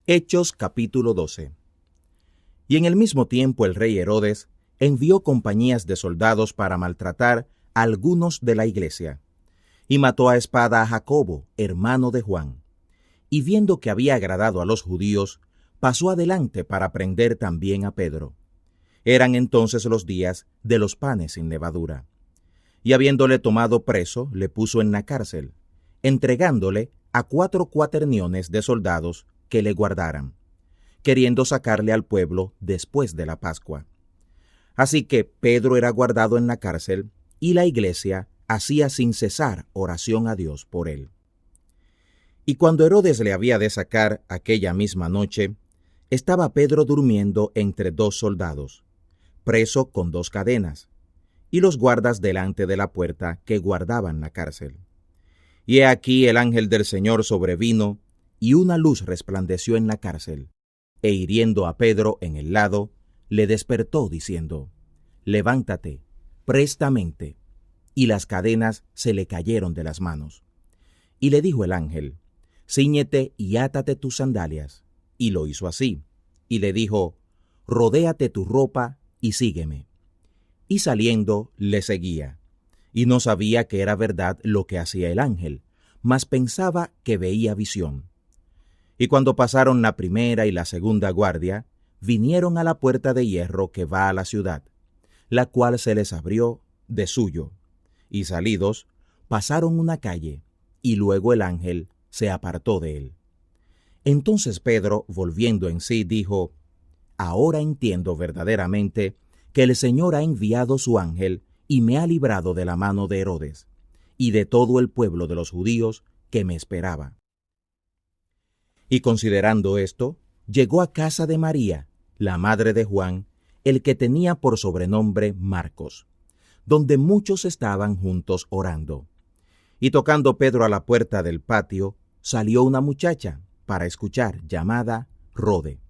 Hechos capítulo 12. Y en el mismo tiempo el rey Herodes envió compañías de soldados para maltratar a algunos de la iglesia, y mató a espada a Jacobo, hermano de Juan. Y viendo que había agradado a los judíos, pasó adelante para prender también a Pedro. Eran entonces los días de los panes sin levadura. Y habiéndole tomado preso, le puso en la cárcel, entregándole a 4 cuaterniones de soldados que le guardaran, queriendo sacarle al pueblo después de la Pascua. Así que Pedro era guardado en la cárcel, y la iglesia hacía sin cesar oración a Dios por él. Y cuando Herodes le había de sacar aquella misma noche, estaba Pedro durmiendo entre 2 soldados, preso con 2 cadenas, y los guardas delante de la puerta que guardaban la cárcel. Y he aquí el ángel del Señor sobrevino, y una luz resplandeció en la cárcel, e hiriendo a Pedro en el lado, le despertó diciendo: «Levántate, prestamente». Y las cadenas se le cayeron de las manos. Y le dijo el ángel: «Cíñete y átate tus sandalias». Y lo hizo así. Y le dijo: «Rodéate tu ropa y sígueme». Y saliendo le seguía. Y no sabía que era verdad lo que hacía el ángel, mas pensaba que veía visión. Y cuando pasaron la primera y la segunda guardia, vinieron a la puerta de hierro que va a la ciudad, la cual se les abrió de suyo. Y salidos, pasaron una calle, y luego el ángel se apartó de él. Entonces Pedro, volviendo en sí, dijo: «Ahora entiendo verdaderamente que el Señor ha enviado su ángel y me ha librado de la mano de Herodes y de todo el pueblo de los judíos que me esperaba». Y considerando esto, llegó a casa de María, la madre de Juan, el que tenía por sobrenombre Marcos, donde muchos estaban juntos orando. Y tocando Pedro a la puerta del patio, salió una muchacha para escuchar, llamada Rode,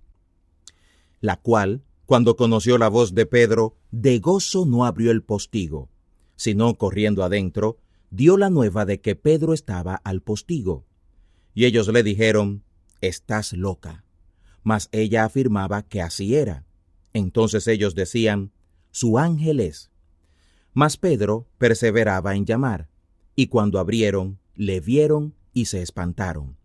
la cual, cuando conoció la voz de Pedro, de gozo no abrió el postigo, sino corriendo adentro, dio la nueva de que Pedro estaba al postigo. Y ellos le dijeron: «Estás loca». Mas ella afirmaba que así era. Entonces ellos decían: «Su ángel es». Mas Pedro perseveraba en llamar, y cuando abrieron, le vieron y se espantaron.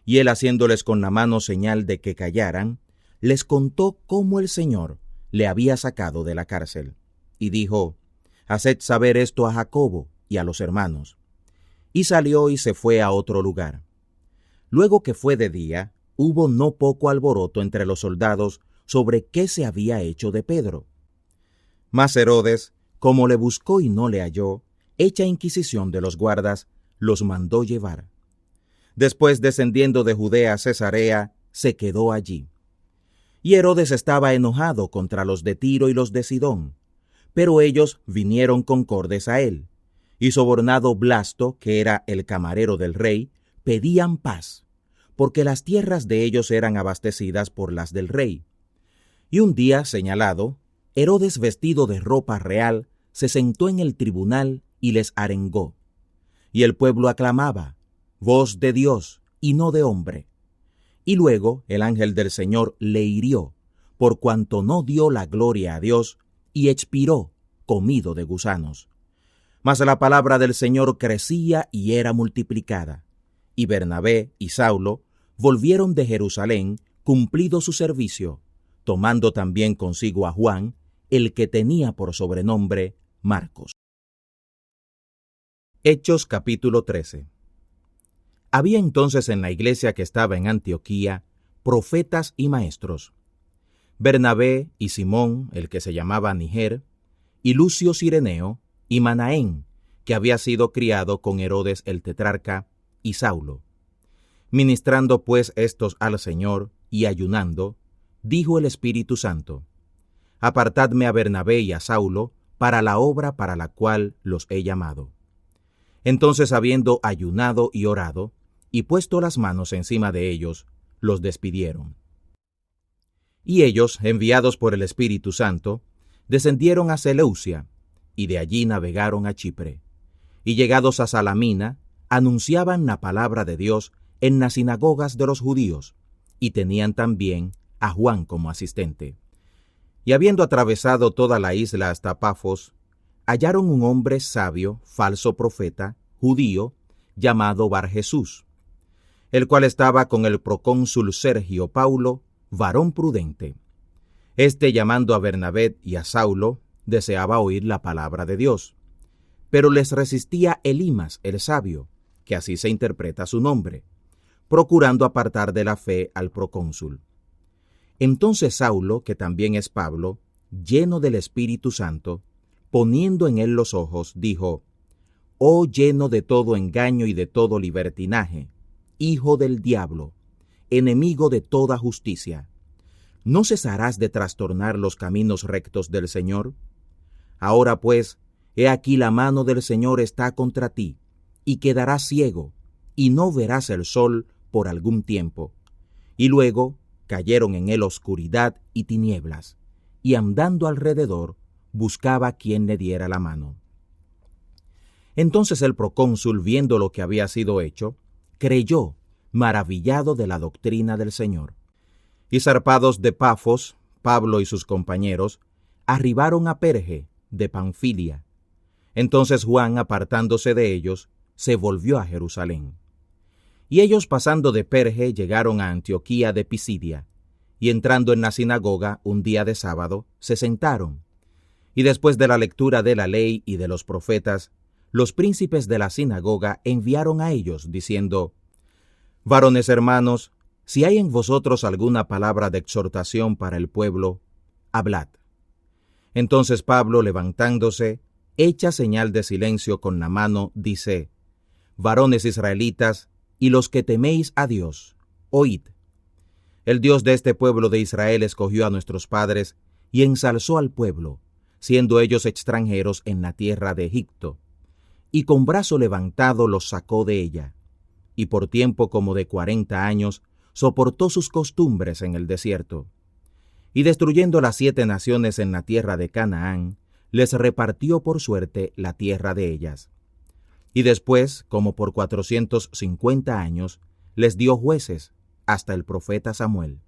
Y él, haciéndoles con la mano señal de que callaran, les contó cómo el Señor le había sacado de la cárcel. Y dijo: «Haced saber esto a Jacobo y a los hermanos». Y salió y se fue a otro lugar. Luego que fue de día, hubo no poco alboroto entre los soldados sobre qué se había hecho de Pedro. Mas Herodes, como le buscó y no le halló, hecha inquisición de los guardas, los mandó llevar. Después, descendiendo de Judea a Cesarea, se quedó allí. Y Herodes estaba enojado contra los de Tiro y los de Sidón, pero ellos vinieron concordes a él, y sobornado Blasto, que era el camarero del rey, pedían paz, porque las tierras de ellos eran abastecidas por las del rey. Y un día señalado, Herodes, vestido de ropa real, se sentó en el tribunal y les arengó. Y el pueblo aclamaba: «Voz de Dios y no de hombre». Y luego el ángel del Señor le hirió, por cuanto no dio la gloria a Dios, y expiró, comido de gusanos. Mas la palabra del Señor crecía y era multiplicada. Y Bernabé y Saulo volvieron de Jerusalén, cumplido su servicio, tomando también consigo a Juan, el que tenía por sobrenombre Marcos. Hechos capítulo 13. Había entonces en la iglesia que estaba en Antioquía profetas y maestros: Bernabé y Simón, el que se llamaba Niger, y Lucio Cireneo, y Manaén, que había sido criado con Herodes el tetrarca, y Saulo. Ministrando pues estos al Señor y ayunando, dijo el Espíritu Santo: «Apartadme a Bernabé y a Saulo para la obra para la cual los he llamado». Entonces, habiendo ayunado y orado, y puesto las manos encima de ellos, los despidieron. Y ellos, enviados por el Espíritu Santo, descendieron a Seleucia, y de allí navegaron a Chipre. Y llegados a Salamina, anunciaban la palabra de Dios en las sinagogas de los judíos, y tenían también a Juan como asistente. Y habiendo atravesado toda la isla hasta Pafos, hallaron un hombre sabio, falso profeta, judío, llamado Bar-Jesús, el cual estaba con el procónsul Sergio Paulo, varón prudente. Este, llamando a Bernabé y a Saulo, deseaba oír la palabra de Dios, pero les resistía Elimas el sabio, que así se interpreta su nombre, procurando apartar de la fe al procónsul. Entonces Saulo, que también es Pablo, lleno del Espíritu Santo, poniendo en él los ojos, dijo: «Oh lleno de todo engaño y de todo libertinaje, hijo del diablo, enemigo de toda justicia, ¿no cesarás de trastornar los caminos rectos del Señor? Ahora pues, he aquí la mano del Señor está contra ti, y quedarás ciego, y no verás el sol por algún tiempo». Y luego cayeron en él oscuridad y tinieblas, y andando alrededor, buscaba quien le diera la mano. Entonces el procónsul, viendo lo que había sido hecho, creyó, maravillado de la doctrina del Señor. Y zarpados de Pafos, Pablo y sus compañeros arribaron a Perge de Panfilia. Entonces Juan, apartándose de ellos, se volvió a Jerusalén. Y ellos, pasando de Perge, llegaron a Antioquía de Pisidia, y entrando en la sinagoga un día de sábado, se sentaron. Y después de la lectura de la ley y de los profetas, los príncipes de la sinagoga enviaron a ellos, diciendo: «Varones hermanos, si hay en vosotros alguna palabra de exhortación para el pueblo, hablad». Entonces Pablo, levantándose, hecha señal de silencio con la mano, dice: «Varones israelitas, y los que teméis a Dios, oíd. El Dios de este pueblo de Israel escogió a nuestros padres y ensalzó al pueblo, siendo ellos extranjeros en la tierra de Egipto, y con brazo levantado los sacó de ella, y por tiempo como de 40 años soportó sus costumbres en el desierto. Y destruyendo las 7 naciones en la tierra de Canaán, les repartió por suerte la tierra de ellas. Y después, como por 450 años, les dio jueces, hasta el profeta Samuel.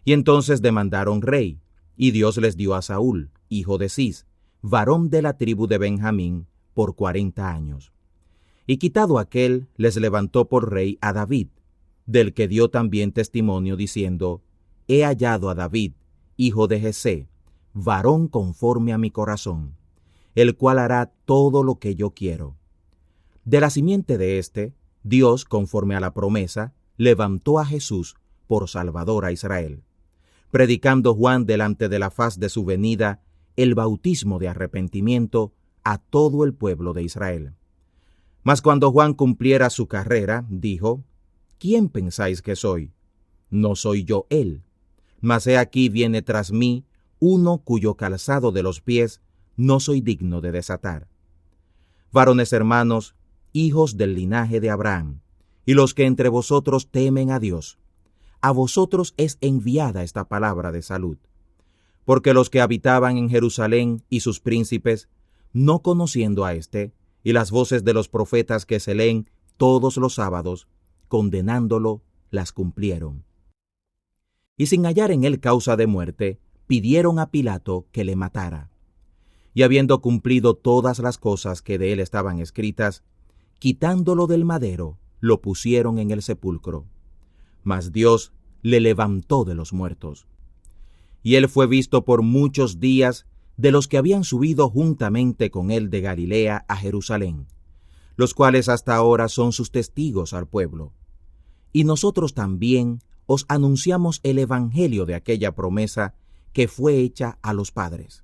Y entonces demandaron rey, y Dios les dio a Saúl, hijo de Cis, varón de la tribu de Benjamín, por 40 años. Y quitado aquel, les levantó por rey a David, del que dio también testimonio, diciendo: «He hallado a David, hijo de Jesé, varón conforme a mi corazón, el cual hará todo lo que yo quiero». De la simiente de éste, Dios, conforme a la promesa, levantó a Jesús por Salvador a Israel, predicando Juan delante de la faz de su venida el bautismo de arrepentimiento a todo el pueblo de Israel. Mas cuando Juan cumpliera su carrera, dijo: «¿Quién pensáis que soy? No soy yo él, mas he aquí viene tras mí uno cuyo calzado de los pies no soy digno de desatar». Varones hermanos, hijos del linaje de Abraham, y los que entre vosotros temen a Dios, a vosotros es enviada esta palabra de salud. Porque los que habitaban en Jerusalén y sus príncipes, no conociendo a éste, y las voces de los profetas que se leen todos los sábados, condenándolo, las cumplieron. Y sin hallar en él causa de muerte, pidieron a Pilato que le matara. Y habiendo cumplido todas las cosas que de él estaban escritas, quitándolo del madero, lo pusieron en el sepulcro. Mas Dios le levantó de los muertos. Y él fue visto por muchos días de los que habían subido juntamente con él de Galilea a Jerusalén, los cuales hasta ahora son sus testigos al pueblo. Y nosotros también os anunciamos el evangelio de aquella promesa que fue hecha a los padres,